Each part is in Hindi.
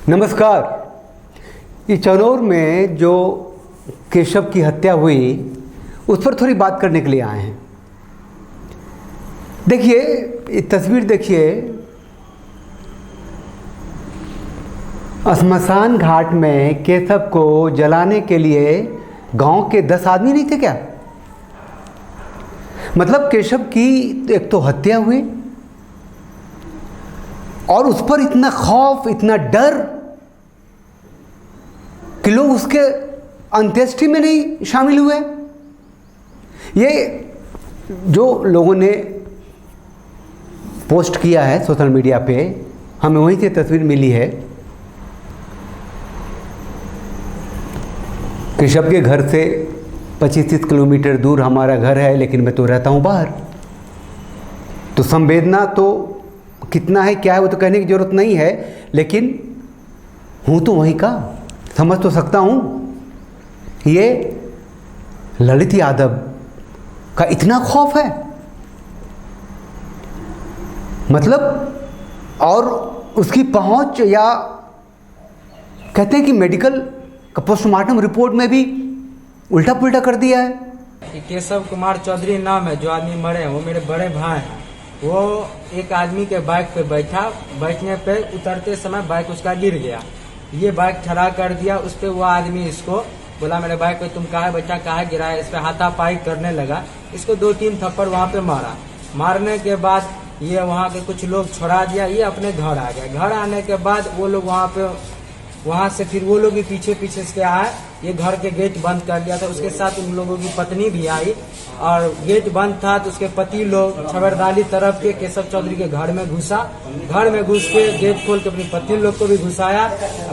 नमस्कार। ये चनौर में जो केशव की हत्या हुई उस पर थोड़ी बात करने के लिए आए हैं। देखिए, ये तस्वीर देखिए, श्मशान घाट में केशव को जलाने के लिए गांव के 10 आदमी नहीं थे क्या? मतलब केशव की एक तो हत्या हुई और उस पर इतना खौफ, इतना डर कि लोग उसके अंत्येष्टि में नहीं शामिल हुए। ये जो लोगों ने पोस्ट किया है सोशल मीडिया पे, हमें वहीं से तस्वीर मिली है। केशव के घर से 25-30 किलोमीटर दूर हमारा घर है, लेकिन मैं तो रहता हूँ बाहर। तो संवेदना तो कितना है, क्या है, वो तो कहने की ज़रूरत नहीं है, लेकिन हूँ तो वहीं का, समझ तो सकता हूँ। ये ललित यादव का इतना खौफ है, मतलब, और उसकी पहुंच, या कहते हैं कि मेडिकल का पोस्टमार्टम रिपोर्ट में भी उल्टा पुल्टा कर दिया है। केशव कुमार चौधरी नाम है, जो आदमी मरे हैं वो मेरे बड़े भाई हैं। वो एक आदमी के बाइक पे बैठा, बैठने पे उतरते समय बाइक उसका गिर गया। ये बाइक ठड़ा कर दिया, उस पे वो आदमी इसको बोला मेरे बाइक पे तुम काहे बैठा, काहे गिरा है, इस पे हाथापाई करने लगा। इसको 2-3 थप्पड़ वहाँ पे मारा। मारने के बाद ये वहाँ के कुछ लोग छोड़ा दिया, ये अपने घर आ गया। घर आने के बाद वो लोग वहाँ से फिर वो लोग भी पीछे पीछे से आए। ये घर के गेट बंद कर दिया था, उसके साथ उन लोगों की पत्नी भी आई और गेट बंद था तो उसके पति लोग छबरदाली तरफ के केशव चौधरी के घर में घुसा। घर में घुस के गेट खोल के अपनी पत्नी लोग को भी घुसाया।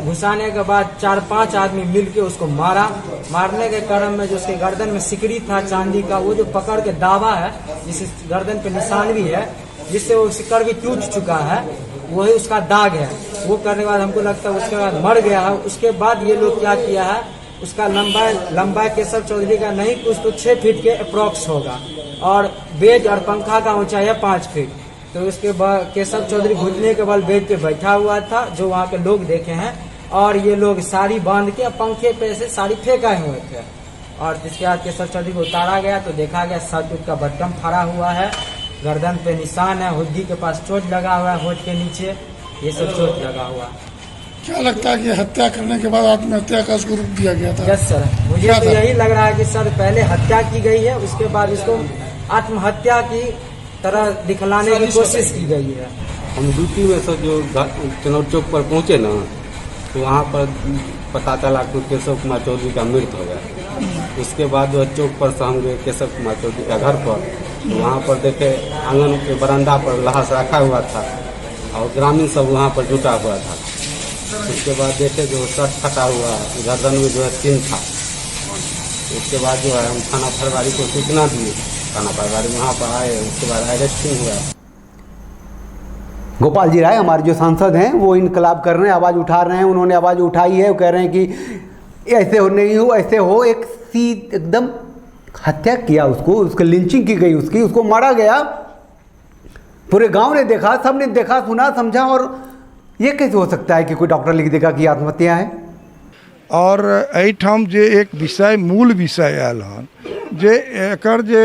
घुसाने के बाद 4-5 आदमी मिल के उसको मारा। मारने के क्रम में जो उसके गर्दन में सिकड़ी था चांदी का, वो जो पकड़ के दावा है, जिस गर्दन पे निशान भी है, जिससे वो सिकड़ भी टूट चुका है, वही उसका दाग है। वो करने के बाद हमको लगता है उसके बाद मर गया है। उसके बाद ये लोग क्या किया है, उसका लंबाई केशव चौधरी का नहीं कुछ तो 6 फीट के अप्रोक्स होगा, और बेड और पंखा का ऊंचाई है 5 फीट। तो उसके बाद केशव चौधरी घुटने के बल बेड पे बैठा हुआ था, जो वहाँ के लोग देखे हैं, और ये लोग साड़ी बांध के पंखे पे से साड़ी फेंकाए हुए थे। और जिसके बाद केशव चौधरी को उतारा गया तो देखा गया शर्ट का बटन फाड़ा हुआ है, गर्दन पे निशान है, हुड्डी के पास चोट लगा हुआ है, होठ के नीचे ये सब चोट लगा हुआ। क्या लगता है कि हत्या करने के बाद आत्महत्या का उसको रोक दिया गया था? यस सर, मुझे तो यही लग रहा है कि सर पहले हत्या की गई है, उसके बाद इसको आत्महत्या की तरह दिखलाने की कोशिश की गई है। हम ड्यूटी में सर जो चनौर चौक पर पहुंचे ना, तो वहाँ पर पता चला कि केशव कुमार चौधरी का मृत्यु हो गया। उसके बाद जो चौक पर से हम गए केशव कुमार चौधरी का घर पर, तो वहाँ पर देखे आंगन के बरामदा पर लाश रखा हुआ था और ग्रामीण सब वहाँ पर जुटा हुआ था। उसके बाद देखे जो शर्ट फटा हुआ, गर्दन में जो है चिन्ह था। उसके बाद जो है हम थाना फरवारी को सूचना दिए, थाना फरवारी वहाँ पर आए, उसके बाद अरेस्टिंग हुआ। गोपाल जी राय हमारे जो सांसद हैं वो इनकलाब कर रहे हैं, आवाज़ उठा रहे हैं। उन्होंने आवाज़ उठाई है, वो कह रहे हैं कि ऐसे हो नहीं हो, ऐसे हो। एक एकदम हत्या किया उसको, उसकी लिंचिंग की गई, उसको मारा गया। पूरे गांव ने देखा, सब ने देखा, सुना, समझा, और ये कैसे हो सकता है कि कोई डॉक्टर लिख देगा कि आत्महत्या है? और एहिठाम जे एक विषय, मूल विषय आयल हन, जे एकर जे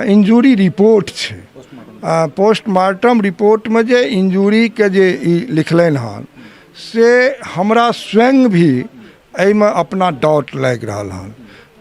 इंजुरी रिपोर्ट छै, पोस्टमार्टम रिपोर्ट में जे इंजुरी के जे लिखलन हन, से हमरा स्वयं भी एहिमे अपना डाउट लागि रहल हन।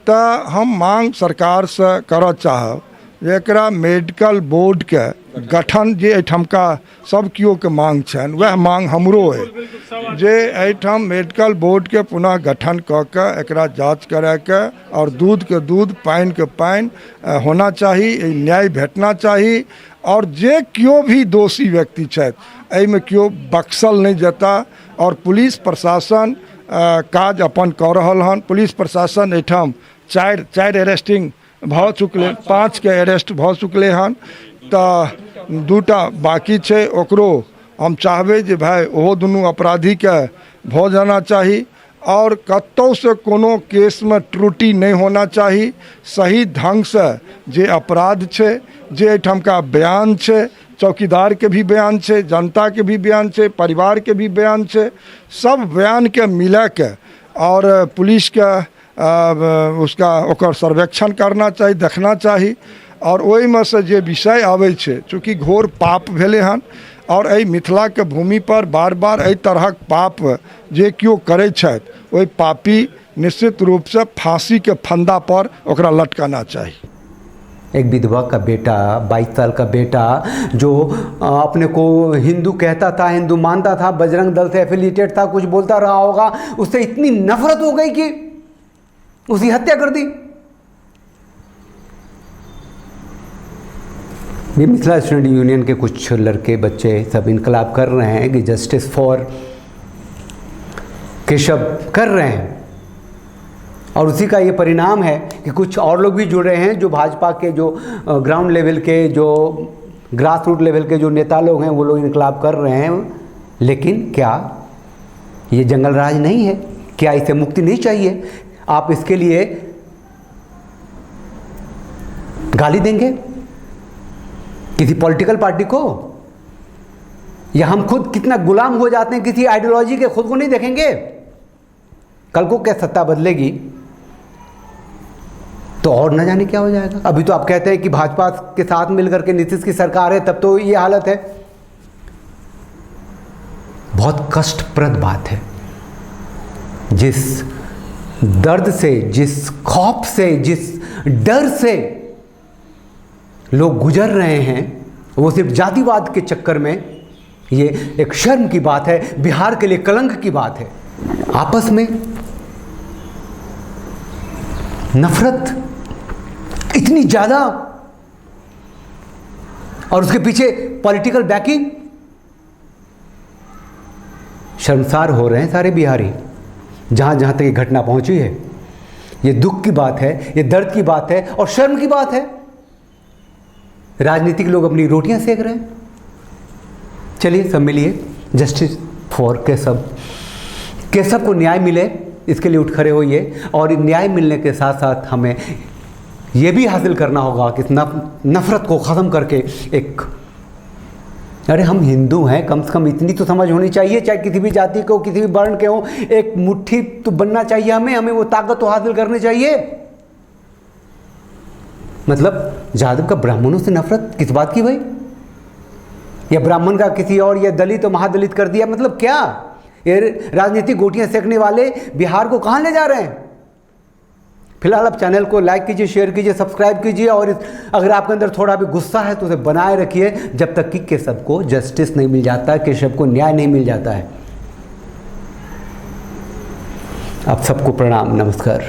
तो हम मांग सरकार से करऽ चाहब जे एकरा मेडिकल बोर्ड के गठन, जे एहिठामका सब केओ के मांग छनि, वह मांग हमरो है जे एहिठाम मेडिकल बोर्ड के पुनः गठन कऽ के एकरा जांच कराए के, और दूध के दूध, पानि के पानि होना चाही, न्याय भेटना चाही। और जे केओ भी दोषी व्यक्ति छथि एहिमे केओ बख्शल नहीं जेता, और पुलिस प्रशासन काज अपन कऽ रहल हन। पुलिस प्रशासन एहिठाम 4 अरेस्टिंग भऽ चुकलै, 5 के अरेस्ट भऽ चुकलै हन, तो 2टा बाकी छै। ओकरो हम चाहबै जे भाई ओहो दुनू अपराधी के भऽ जाना चाही, और कतौ से कोनो केस में त्रुटि नहीं होना चाहिए। सही ढंग से जे अपराध छे, जे एहिठामका बयान छे, चौकीदार के भी बयान छै, जनता के भी बयान छै, परिवार के भी बयान छै, सब बयान के मिला के और पुलिस के उसका ओकर सर्वेक्षण करना चाही, देखना चाही और ओहि में से जे विषय आबै छै, चूँकि घोर पाप भेलै हन और एहि मिथिला के भूमि पर बार बार एहि तरहक पाप जे केओ करै छथि ओहि पापी निश्चित रूप से फांसी के फंदा पर ओकरा लटकाना चाही। एक विधवा का बेटा, 22 साल का बेटा जो अपने को हिंदू कहता था, हिंदू मानता था, बजरंग दल से एफिलिएटेड था, कुछ बोलता रहा होगा, उससे इतनी नफरत हो गई कि उसकी हत्या कर दी। ये मिथिला स्टूडेंट यूनियन के कुछ लड़के बच्चे सब इनकलाब कर रहे हैं कि जस्टिस फॉर केशव कर रहे हैं और उसी का ये परिणाम है कि कुछ और लोग भी जुड़ रहे हैं जो भाजपा के जो ग्राउंड लेवल के, जो ग्रास रूट लेवल के जो नेता लोग हैं वो लोग इनकलाब कर रहे हैं। लेकिन क्या ये जंगल राज नहीं है? क्या इसे मुक्ति नहीं चाहिए? आप इसके लिए गाली देंगे किसी पॉलिटिकल पार्टी को, या हम खुद कितना गुलाम हो जाते हैं किसी आइडियोलॉजी के, खुद को नहीं देखेंगे? कल को क्या सत्ता बदलेगी तो और न जाने क्या हो जाएगा। अभी तो आप कहते हैं कि भाजपा के साथ मिलकर के नीतीश की सरकार है, तब तो ये हालत है। बहुत कष्टप्रद बात है। जिस दर्द से, जिस खौफ से, जिस डर से लोग गुजर रहे हैं, वो सिर्फ जातिवाद के चक्कर में, ये एक शर्म की बात है, बिहार के लिए कलंक की बात है। आपस में नफरत इतनी ज़्यादा और उसके पीछे पॉलिटिकल बैकिंग। शर्मसार हो रहे हैं सारे बिहारी। जहाँ जहाँ तक ये घटना पहुँची है, ये दुख की बात है, ये दर्द की बात है और शर्म की बात है। राजनीतिक लोग अपनी रोटियां सेक रहे हैं। चलिए सब मिलिए जस्टिस फॉर केशव को न्याय मिले, इसके लिए उठ खड़े होइए। और न्याय मिलने के साथ साथ हमें ये भी हासिल करना होगा कि नफरत को ख़त्म करके एक, अरे हम हिंदू हैं, कम से कम इतनी तो समझ होनी चाहिए, चाहे किसी भी जाति के हो, किसी भी वर्ण के हो, एक मुट्ठी तो बनना चाहिए हमें वो ताकत तो हासिल करनी चाहिए। मतलब यादव का ब्राह्मणों से नफरत किस बात की भाई? या ब्राह्मण का किसी और, या दलित और महादलित कर दिया, मतलब क्या? ये राजनीतिक गोटियां सेकने वाले बिहार को कहाँ ले जा रहे हैं? फिलहाल आप चैनल को लाइक कीजिए, शेयर कीजिए, सब्सक्राइब कीजिए और अगर आपके अंदर थोड़ा भी गुस्सा है तो उसे बनाए रखिए जब तक कि केशव को जस्टिस नहीं मिल जाता, केशव को न्याय नहीं मिल जाता है। आप सबको प्रणाम, नमस्कार।